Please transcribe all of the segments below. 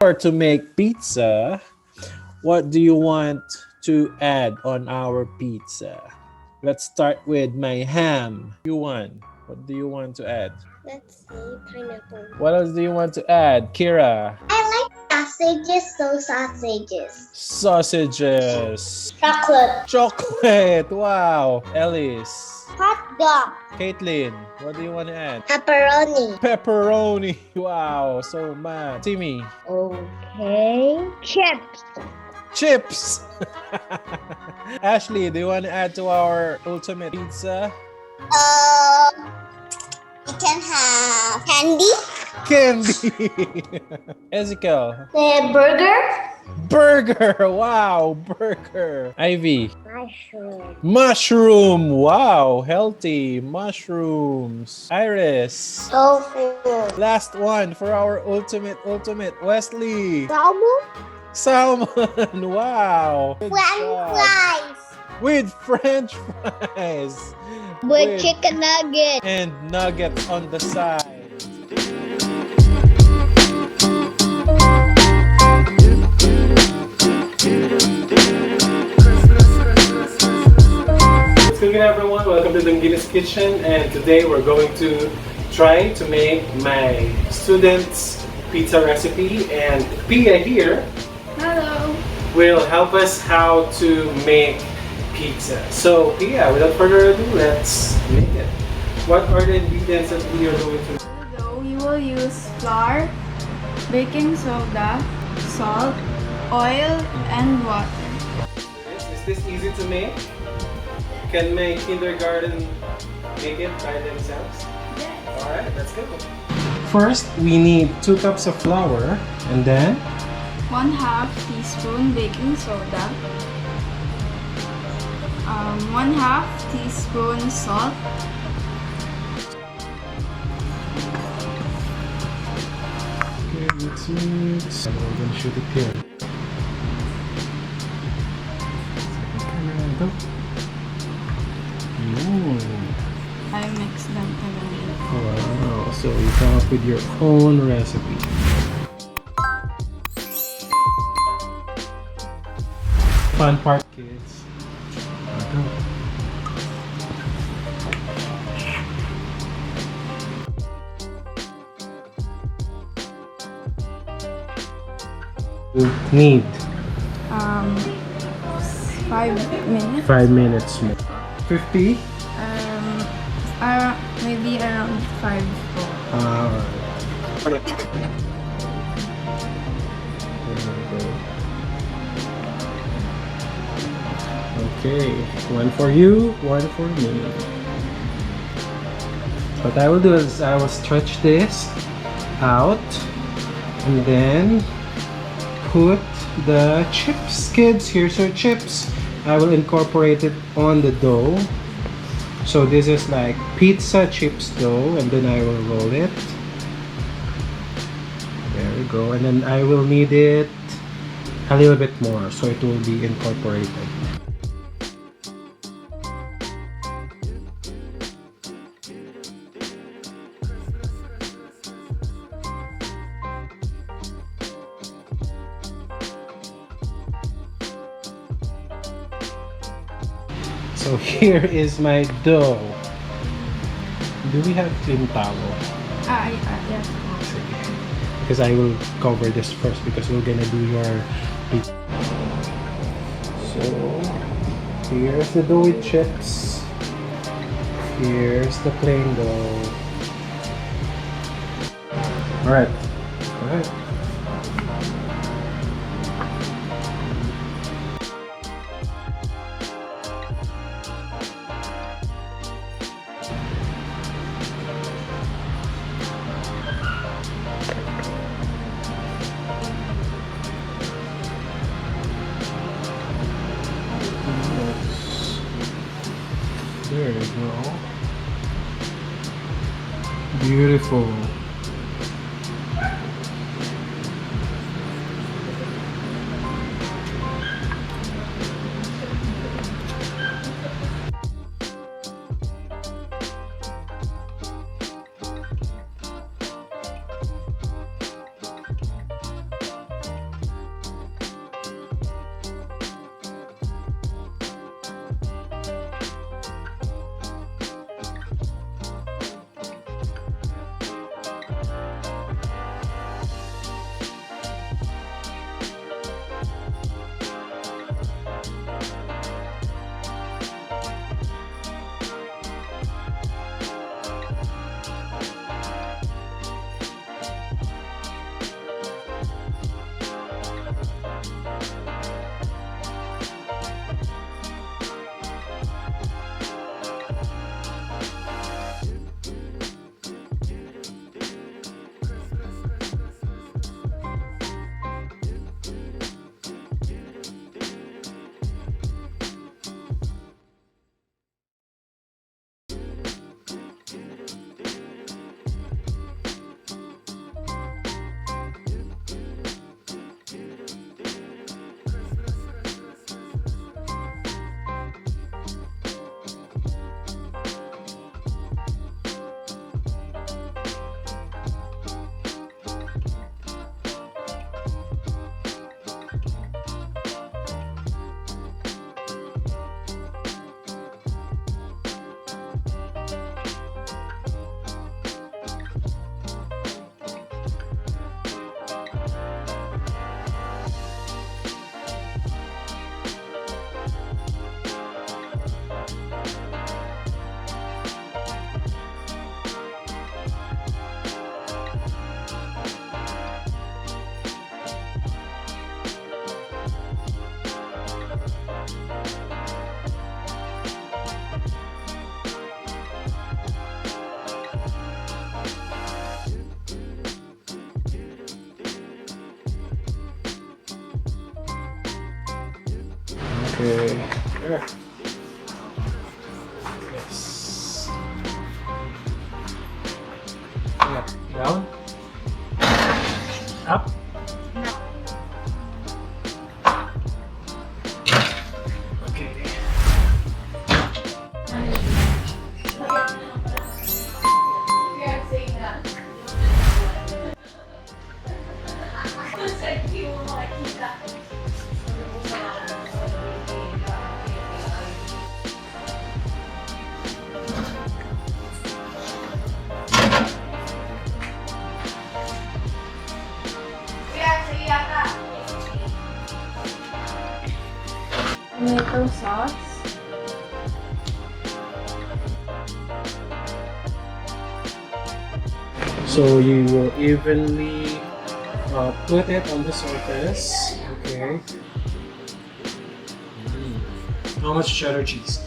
Or to make pizza, what do you want to add on our pizza? Let's start with my ham. What do you want to add? Let's say pineapple. What else do you want to add, Kira? I like sausages, so sausages. Sausages. Chocolate. Chocolate. Wow. Ellis. Hot dog. Caitlin, what do you want to add? Pepperoni. Pepperoni. Wow, so much. Timmy. Okay. Chips. Chips. Ashley, do you want to add to our ultimate pizza? You can have candy. Candy. Ezekiel. The burger. Burger. Wow, burger. Ivy. Mushroom. Mushroom. Wow, healthy. Mushrooms. Iris. Tofu. Last one for our ultimate. Wesley. Salmon. Salmon. Wow. Good French job. fries. With French fries. With chicken nuggets. And nuggets on the side. What's good, everyone? Welcome to Dunginis Kitchen, and today we're going to try to make my students' pizza recipe. And Pia here, Hello. will help us how to make pizza. So Pia, without further ado, let's make it. What are the ingredients that we are going to? So you will use flour, baking soda, salt, oil, and water. Is this easy to make? Can my kindergarten make it by themselves? Yes. Alright, let's go. First, we need 2 cups of flour, and then 1/2 teaspoon baking soda, 1/2 teaspoon salt, okay, mix. And we're gonna shoot it here. Second camera, go. I mix them together. Wow, so you come up with your own recipe. Fun part, kids. You need 5 minutes. 5 minutes more. 50. Maybe around 5. Okay, one for you, one for me. What I will do is I will stretch this out and then put the chips. Kids, here's your chips. I will incorporate it on the dough. So this is like pizza chips dough, and then I will roll it. There we go. And then I will knead it a little bit more so it will be incorporated. So here is my dough. Do we have clean towel? Yeah. Because I will cover this first because we're gonna do your pizza. So here's the dough with chips. Here's the plain dough. Alright. Alright. There you go. Beautiful. Okay. There. Yes. Yeah. Down. Up. Okay. Tomato sauce. So you will evenly put it on the surface. Okay. How much cheddar cheese?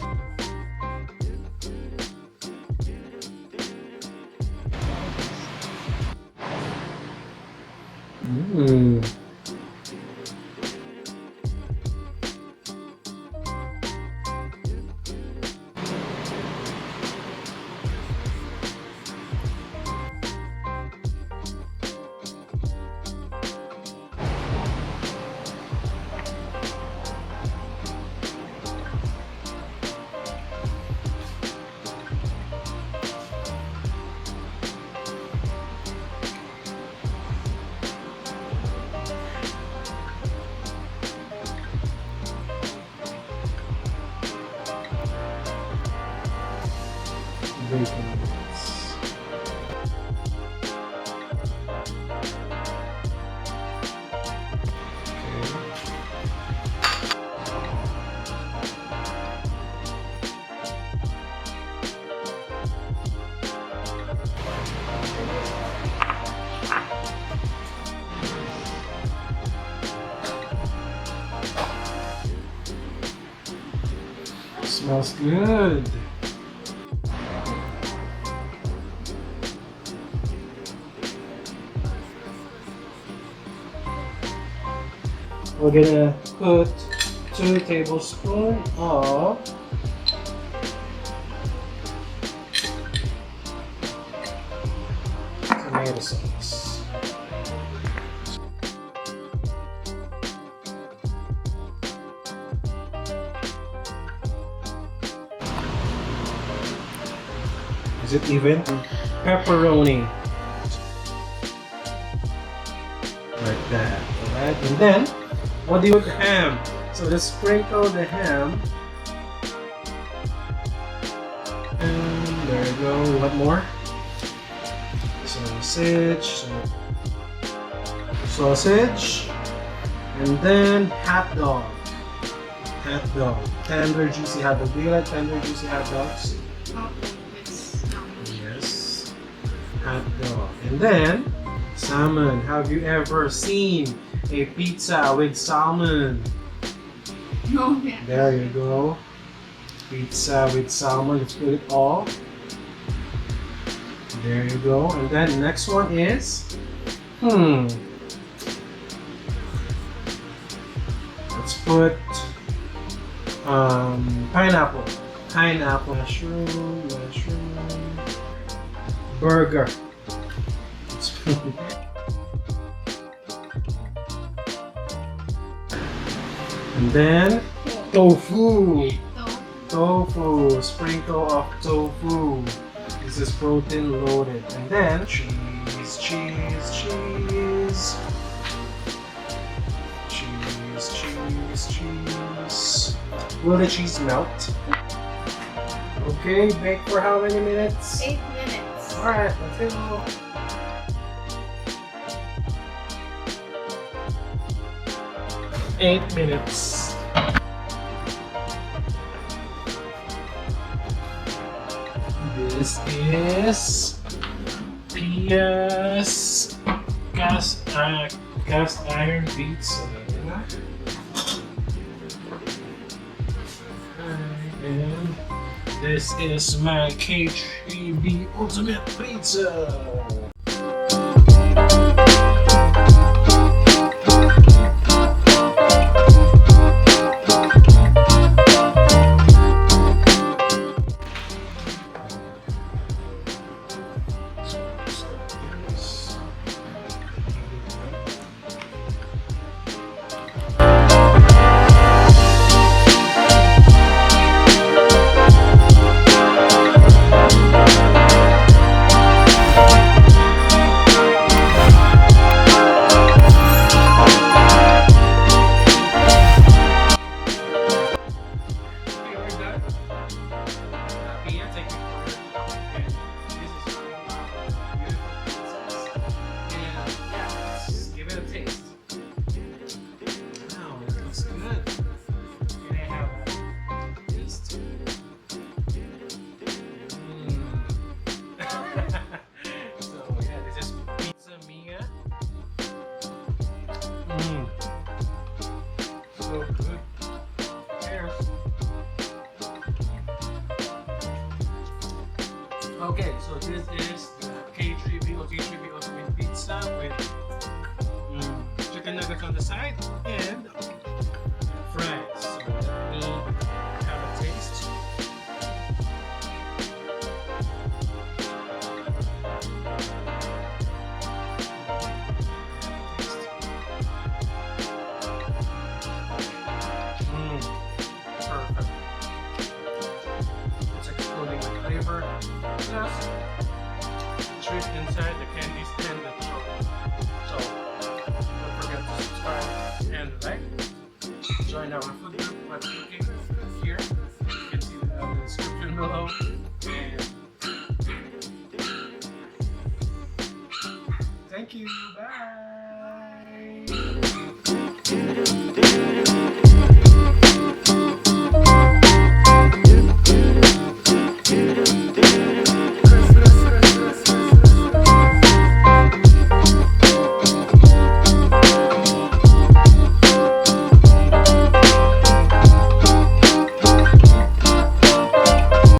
Mm. Bacon bits. Smells good. We're gonna put 2 tablespoons of tomato sauce. Is it even? Pepperoni. Like that. Alright, and then what do you do with the ham? So just sprinkle the ham. And there you go. What more? Sausage. Sausage. And then hot dog. Hot dog. Tender, juicy hot dog. Do you like tender, juicy hot dogs? Yes. Hot dog. And then salmon. Have you ever seen a pizza with salmon? No, yeah. There you go. Pizza with salmon. Let's put it all. There you go. And then next one is let's put pineapple. Pineapple. Mushroom. Burger. And then tofu. Tofu. Sprinkle of tofu. This is protein loaded. And then cheese. Will the cheese melt? Okay, bake for how many minutes? 8 minutes. Alright, let's go. Eight minutes. This is PS cast iron pizza. And this is my KGB Ultimate Pizza. Okay, so this is K3B or K3B Ultimate Pizza with chicken nuggets on the side and fries. So let me have a taste. Perfect. It's exploding with flavor. Plus, treat inside the candies and the chocolate. So, don't forget to subscribe and like. Join our food group by clicking here. You can see the description below. And thank you. Bye.